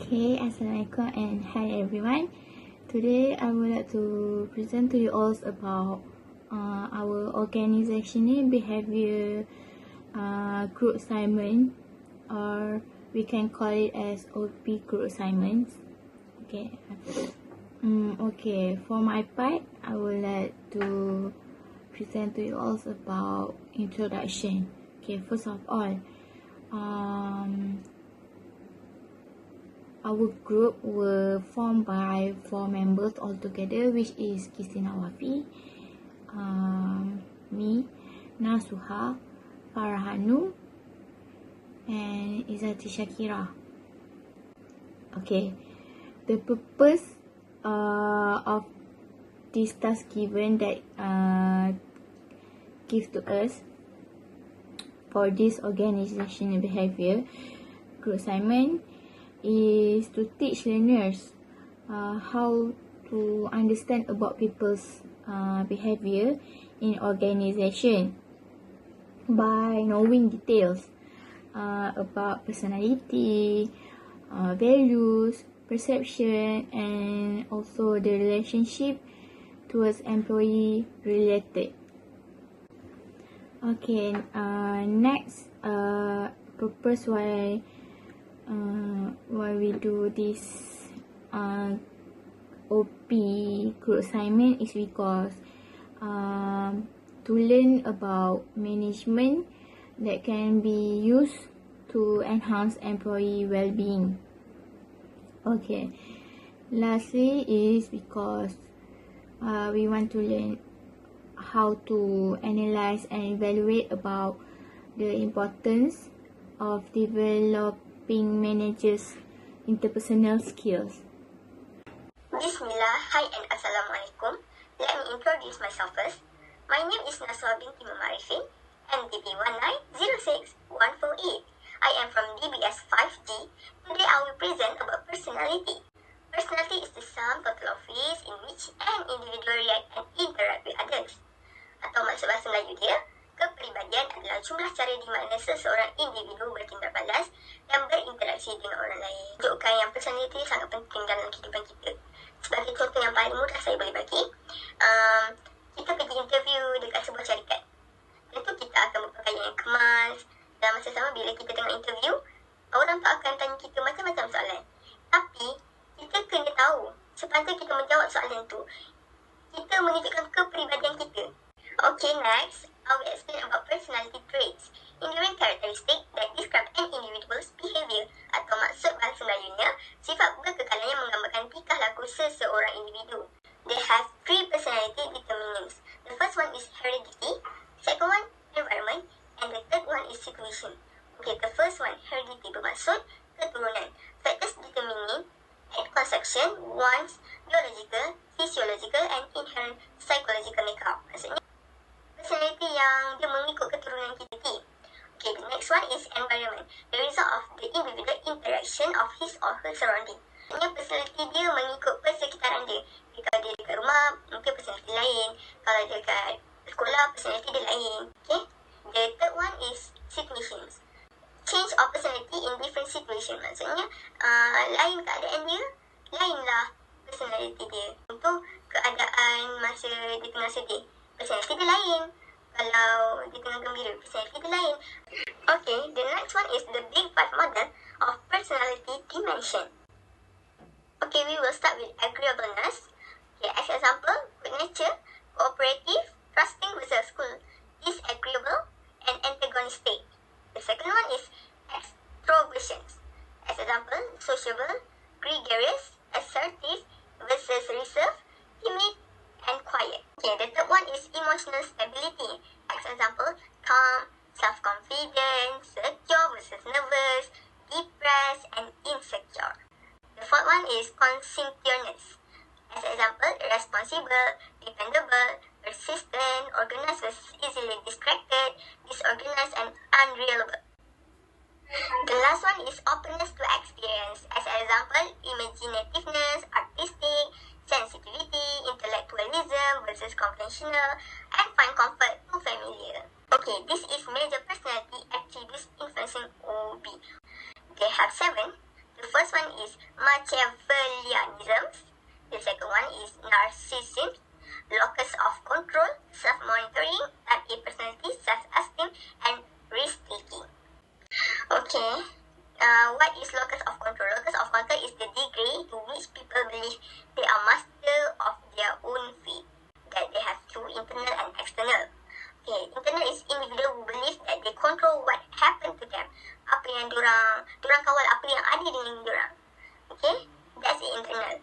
Okay, Assalamualaikum and hi everyone. Today I would like to present to you all about our organizational behavior group assignment, or we can call it as OP group assignments. Okay. Okay, for my part, I would like to present to you all about introduction. Okay, first of all, our group were formed by 4 members altogether, which is Christina Wafi, me, Nasuha, Farhanu, and Izzati Shakira. Okay, the purpose of this task given that gives to us for this organizational behavior group assignment is to teach learners how to understand about people's behavior in organization by knowing details about personality, values, perception, and also the relationship towards employee related. Okay, next purpose why we do this OP group assignment is because to learn about management that can be used to enhance employee well-being. Okay, lastly is because we want to learn how to analyze and evaluate about the importance of developing managers' interpersonal skills. Bismillah, hi and Assalamualaikum. Let me introduce myself first. My name is Naswa binti Mumarifin, NDB 1906148. I am from DBS 5G. Today I will present about personality. Personality is the sum total of ways in which an individual react and interact with others. Atau maksud bahasa Melayu dia, kepribadian adalah jumlah cara di mana seseorang individu bertindak balas dan berinteraksi dengan orang lain. Tunjukkan yang personality sangat penting dalam kehidupan kita. Sebagai contoh yang paling mudah saya boleh bagi, kita pergi interview dekat sebuah syarikat. Tentu kita akan berpakaian yang kemas dan masa sama bila kita tengah interview, orang tu akan tanya kita macam-macam soalan. Tapi, kita kena tahu sepatutnya kita menjawab soalan tu, kita menunjukkan kepribadian kita. Okay, next, I will explain about personality traits, inherent characteristic that describe an individual's behavior, atau maksud bahasa Melayunya, sifat berkekalan yang menggambarkan tingkah laku seseorang individu. They have 3 personality determinants. The first one is heredity, second one environment, and the third one is situation. Okay, the first one, heredity, bermaksud keturunan. Factors determining and conception, one's biological, physiological, and inherent psychological makeup. Maksudnya, personality yang dia mengikut keturunan kita. Okay, the next one is environment. The result of the individual interaction of his or her surrounding. Maksudnya personality dia mengikut persekitaran dia. Kalau dia dekat rumah, mungkin personality lain. Kalau dia dekat sekolah, personality dia lain. Okay, the third one is situations. Change of personality in different situation. Maksudnya, lain keadaan dia, lainlah personality dia. Untuk keadaan masa dia tengah sedih, personality dia lain. Kalau dia tengah gembira, personality dia lain. Okay, the next one is the big 5 model of personality dimension. Okay, we will start with agreeableness. Okay, as example, good nature, cooperative, trusting versus cool, disagreeable, and antagonistic. The second one is extroversions. As example, sociable, gregarious, assertive versus reserved, timid, and quiet. Okay, the third one is emotional stability. As example, calm, self-confident, secure versus nervous, depressed, and insecure. The fourth one is conscientiousness. As example, responsible, dependable, persistent, organized versus easily distracted, disorganized, and unreliable. The last one is openness to experience. As example, imaginativeness, artistic, sensitivity, intellectualism versus conventional, and find comfort to familiar. Okay, this is major personality attributes influencing OB. They have 7. The first one is Machiavellianism. The second one is narcissism, locus of control, self-monitoring, type A personality, self-esteem, and risk-taking. Okay, what is locus of control? Locus of control is the degree to which people believe they are master of their own fate, that they have two internal and external. Okay, internal is individual who believe that they control what happened to them. Apa yang diorang kawal apa yang ada dengan diorang. Okay, that's the internal.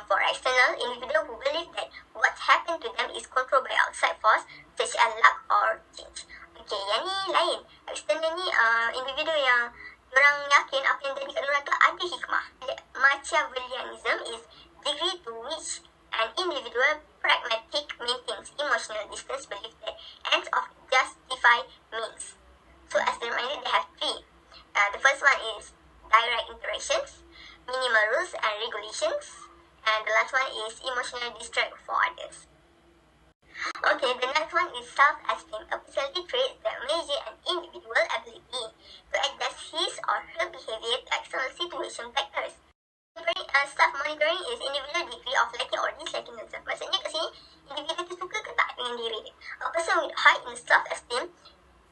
For external, individual who believe that what's happened to them is controlled by outside force such as luck or change. Okay, yang ni lain. External ni individu yang diorang yakin apa yang jadi kat diorang tu ada hikmah. Machiavellianism is degree to which an individual pragmatic maintains emotional distance, belief that ends of justify means. So as a reminder, they have three. The first one is direct interactions, minimal rules and regulations, and the last one is emotional distress for others. Okay, the next one is self-esteem, a personality trait that measures an individual ability to adjust his or her behavior to external situation factors. Self-monitoring is individual degree of liking or disliking themselves. Maksudnya kat sini, individu tu suka ke tak dengan diri dia. A person with high in self-esteem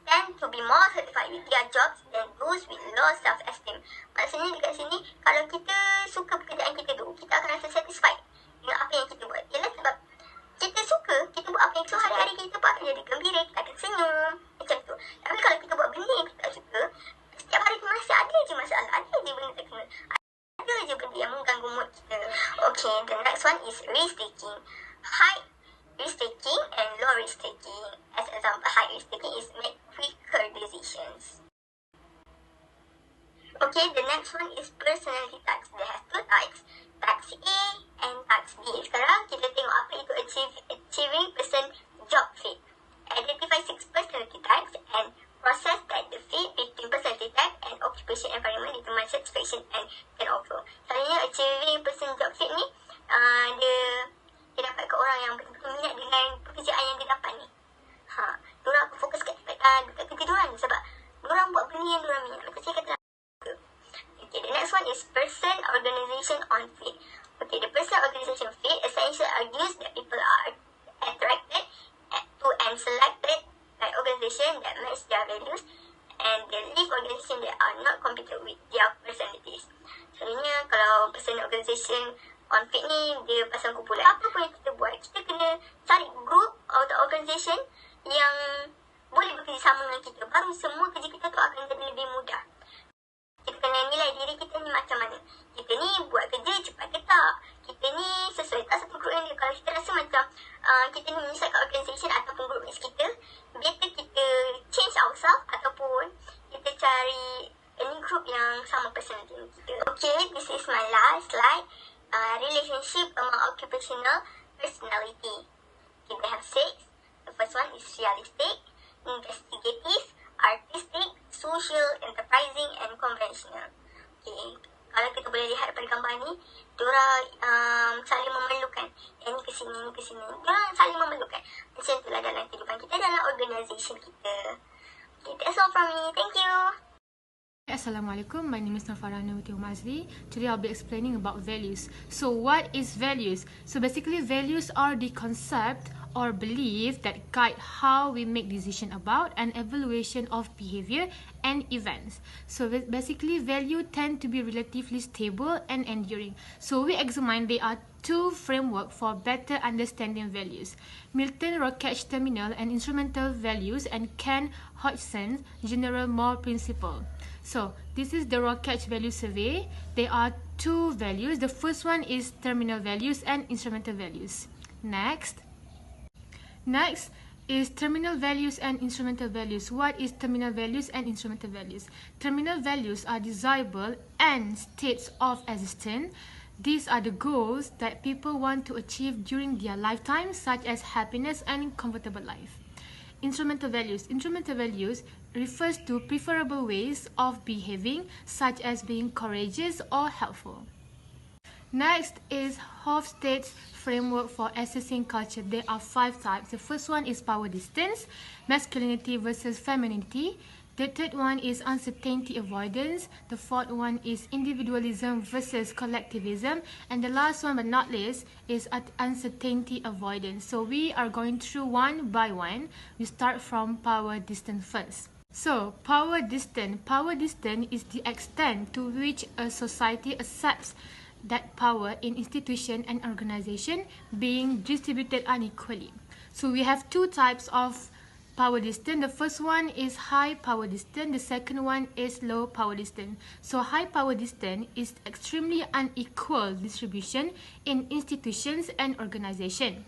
tend to be more satisfied with their jobs than those with low self-esteem. Maksudnya dekat sini, kalau kita suka pekerjaan kita tu, kita akan rasa satisfied dengan apa yang kita buat. Ialah sebab kita suka, kita buat apa yang so hari-hari kita pun akan jadi gembira, kita akan senyum, macam tu. Tapi kalau kita buat benda yang kita tak suka, setiap hari tu masih ada je masalah, ada je benda tak kena. Ada je benda yang mengganggu mood kita. Okay, the next one is risk-taking. High risk-taking and low risk-taking. As example, high risk-taking is make quicker decisions. Okay, the next one is personality types. They have two types, types A and types B. Sekarang kita tengok apa itu achieving person job fit. Identify 6 personality types and process that the fit between personality type and occupation environment determine satisfaction and turnover. Selalunya achieving person job fit ni, dia dapat ke orang yang betul-betul minat dengan pekerjaan yang dia dapat ni. Diorang akan fokus kat kerja diorang ni sebab diorang buat benda yang diorang minat. Macam saya kata. Okay, the next one is person organization on fit. Okay, the person organization fit essentially argues that people are attracted to and selected by organization that match their values and they leave organization that are not compatible with their personalities. Selalunya kalau person organization on fit ni, dia pasal kumpulan. Apa pun yang kita buat, kita kena cari group atau organisation yang boleh bekerjasama dengan kita. Baru semua kerja kita tu akan jadi lebih mudah. Kita kena nilai diri kita ni macam mana. Kita ni buat kerja cepat ke tak? Kita ni sesuai tak satu group yang dia. Kalau kita rasa macam kita ni menyesat kat organisation ataupun group mates kita, better kita change ourselves ataupun kita cari any group yang sama personality kita. Okay, this is my last slide. Relationship among occupational personality. Okay, we have 6. The first one is realistic, investigative, artistic, social, enterprising, and conventional. Okay, kalau kita boleh lihat daripada gambar ni, diorang saling memerlukan. Yang ni ke sini, ni ke sini. Diorang saling memerlukan. Macam itulah dalam kehidupan kita, dalam organisation kita. Okay, that's all from me. Thank you. Assalamualaikum, my name is Nafarah Nawati Mazri. Today I'll be explaining about values. So what is values? So basically values are the concept or belief that guide how we make decision about an evaluation of behavior and events. So basically value tend to be relatively stable and enduring. So we examine there are two framework for better understanding values. Milton Rockach terminal and instrumental values and Ken Hodgson's general moral principle. So this is the Rockach value survey. There are two values. The first one is terminal values and instrumental values. Next is terminal values and instrumental values. What is terminal values and instrumental values? Terminal values are desirable and states of existence. These are the goals that people want to achieve during their lifetime, such as happiness and comfortable life. Instrumental values refers to preferable ways of behaving, such as being courageous or helpful. Next is Hofstede's framework for assessing culture. There are 5 types. The first one is power distance, masculinity versus femininity, The third one is uncertainty avoidance. The fourth one is individualism versus collectivism. And the last one but not least is uncertainty avoidance. So we are going through one by one. We start from power distance first. So, power distance. Power distance is the extent to which a society accepts that power in institution and organization being distributed unequally. So, we have two types of power distance. The first one is high power distance. The second one is low power distance. So, high power distance is extremely unequal distribution in institutions and organization.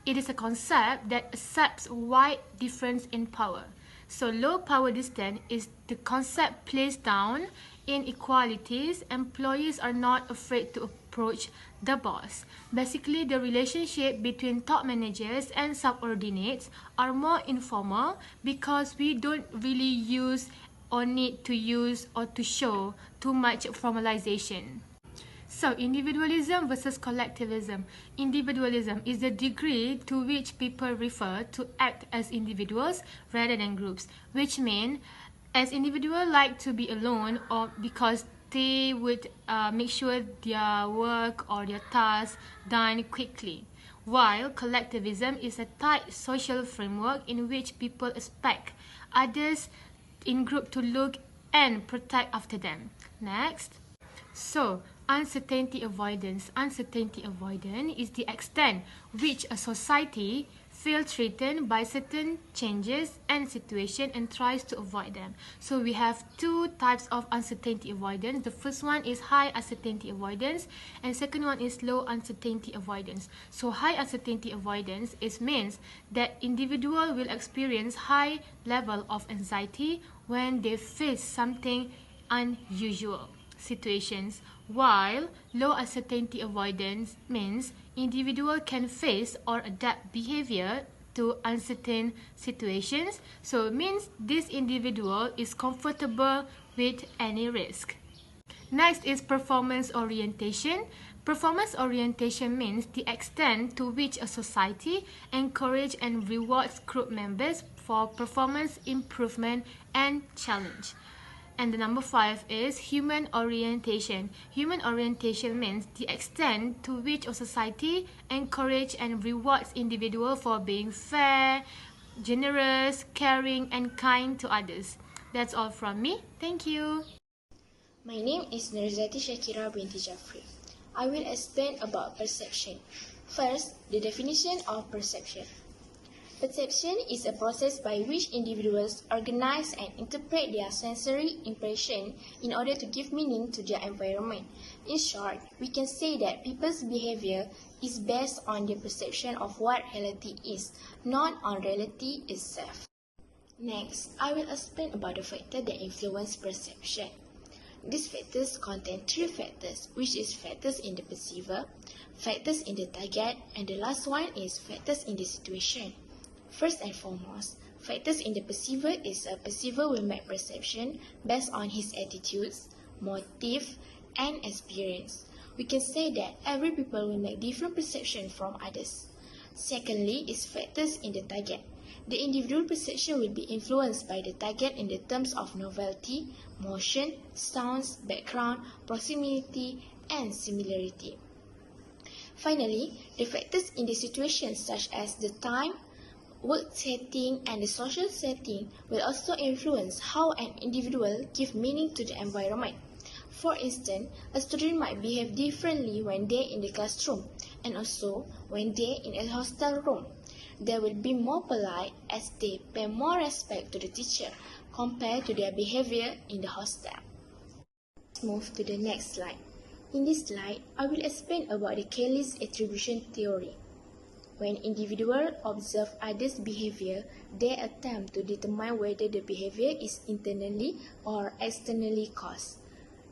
It is a concept that accepts wide difference in power. So low power distance is the concept placed down inequalities. Employees are not afraid to approach the boss. Basically, the relationship between top managers and subordinates are more informal because we don't really use or need to use or to show too much formalization. So, individualism versus collectivism. Individualism is the degree to which people refer to act as individuals rather than groups, which means as individuals like to be alone or because they would make sure their work or their tasks done quickly. While collectivism is a tight social framework in which people expect others in group to look and protect after them. Next. So, uncertainty avoidance. Uncertainty avoidance is the extent which a society feels threatened by certain changes and situations and tries to avoid them. So we have two types of uncertainty avoidance. The first one is high uncertainty avoidance and second one is low uncertainty avoidance. So high uncertainty avoidance means that individual will experience high level of anxiety when they face something unusual situations, while low uncertainty avoidance means individual can face or adapt behavior to uncertain situations. So it means this individual is comfortable with any risk. Next is performance orientation. Performance orientation means the extent to which a society encourages and rewards group members for performance improvement and challenge. And the number 5 is human orientation. Human orientation means the extent to which a society encourages and rewards individuals for being fair, generous, caring, and kind to others. That's all from me. Thank you. My name is Nurzati Shakira binti Jafri. I will explain about perception. First, the definition of perception. Perception is a process by which individuals organize and interpret their sensory impression in order to give meaning to their environment. In short, we can say that people's behavior is based on their perception of what reality is, not on reality itself. Next, I will explain about the factors that influence perception. These factors contain 3 factors, which is factors in the perceiver, factors in the target, and the last one is factors in the situation. First and foremost, factors in the perceiver is a perceiver will make perception based on his attitudes, motive, and experience. We can say that every people will make different perception from others. Secondly is factors in the target. The individual perception will be influenced by the target in the terms of novelty, motion, sounds, background, proximity, and similarity. Finally, the factors in the situation such as the time, work setting, and the social setting will also influence how an individual gives meaning to the environment. For instance, a student might behave differently when they're in the classroom and also when they're in a hostel room. They will be more polite as they pay more respect to the teacher compared to their behavior in the hostel. Let's move to the next slide. In this slide, I will explain about the Kelly's attribution theory. When individuals observe others' behavior, they attempt to determine whether the behavior is internally or externally caused.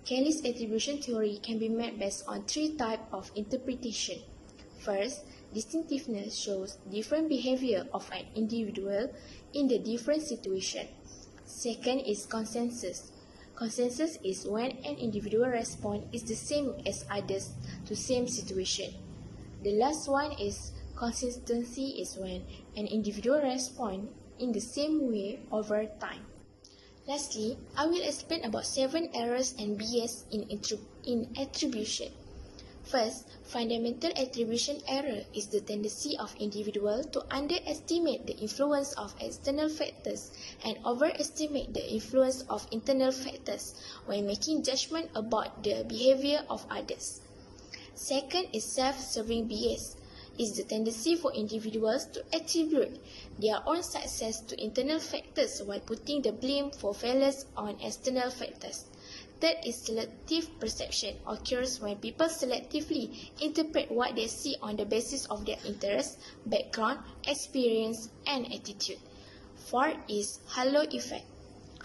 Kelly's attribution theory can be made based on 3 types of interpretation. First, distinctiveness shows different behavior of an individual in the different situation. Second is consensus. Consensus is when an individual response is the same as others to same situation. The last one is consistency is when an individual responds in the same way over time. Lastly, I will explain about 7 errors and bias in attribution. First, fundamental attribution error is the tendency of individual to underestimate the influence of external factors and overestimate the influence of internal factors when making judgment about the behavior of others. Second is self-serving bias, is the tendency for individuals to attribute their own success to internal factors while putting the blame for failures on external factors. Third is selective perception, occurs when people selectively interpret what they see on the basis of their interests, background, experience, and attitude. Fourth is halo effect.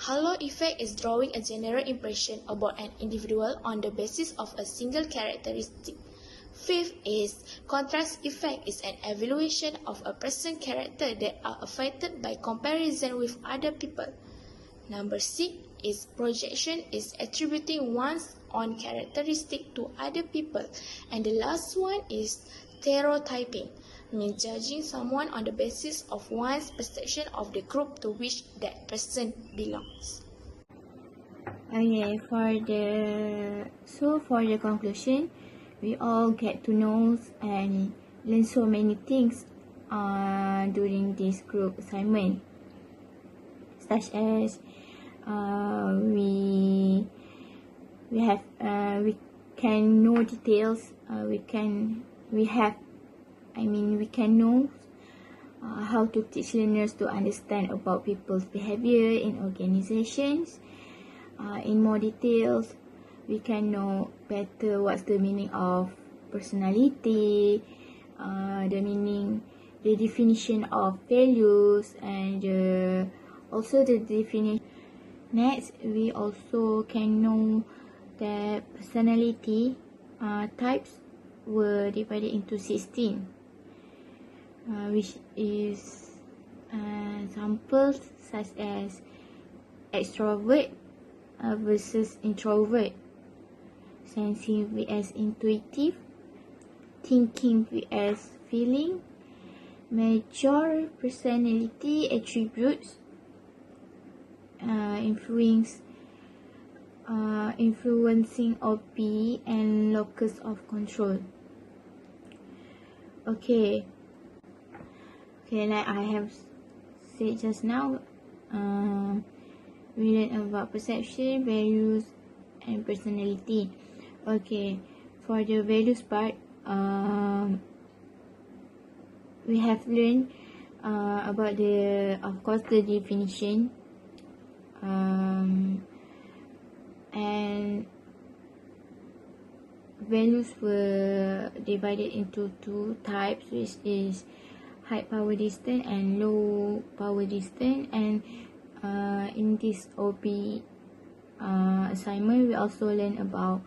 Halo effect is drawing a general impression about an individual on the basis of a single characteristic. Fifth is contrast effect, is an evaluation of a person's character that are affected by comparison with other people. Number 6 is projection, is attributing one's own characteristic to other people. And the last one is stereotyping, means judging someone on the basis of one's perception of the group to which that person belongs. Okay, for the conclusion, we all get to know and learn so many things during this group assignment, such as we can know details. We can know how to teach learners to understand about people's behavior in organizations. In more details, we can know better what's the meaning of personality, the definition of values, and also the definition. Next, we also can know that personality types were divided into 16, which is examples such as extrovert versus introvert, sensing vs intuitive, thinking vs feeling, major personality attributes, influencing OP, and locus of control. Okay, like I have said just now, we learn about perception, values, and personality. Okay, for the values part, we have learned about the definition, and values were divided into 2 types, which is high power distance and low power distance. And in this OP assignment, we also learn about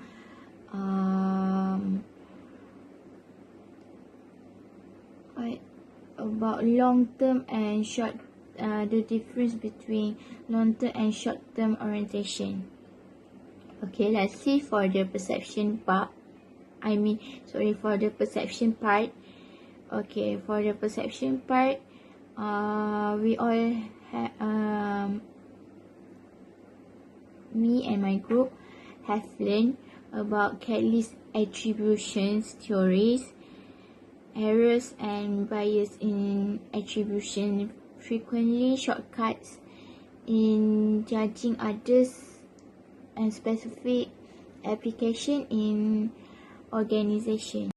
long term and short, the difference between long term and short term orientation. Okay, let's see for the perception part. For the perception part. Okay, for the perception part, we all me and my group have learned about catalyst attributions theories, errors and bias in attribution, frequently shortcuts in judging others, and specific application in organization.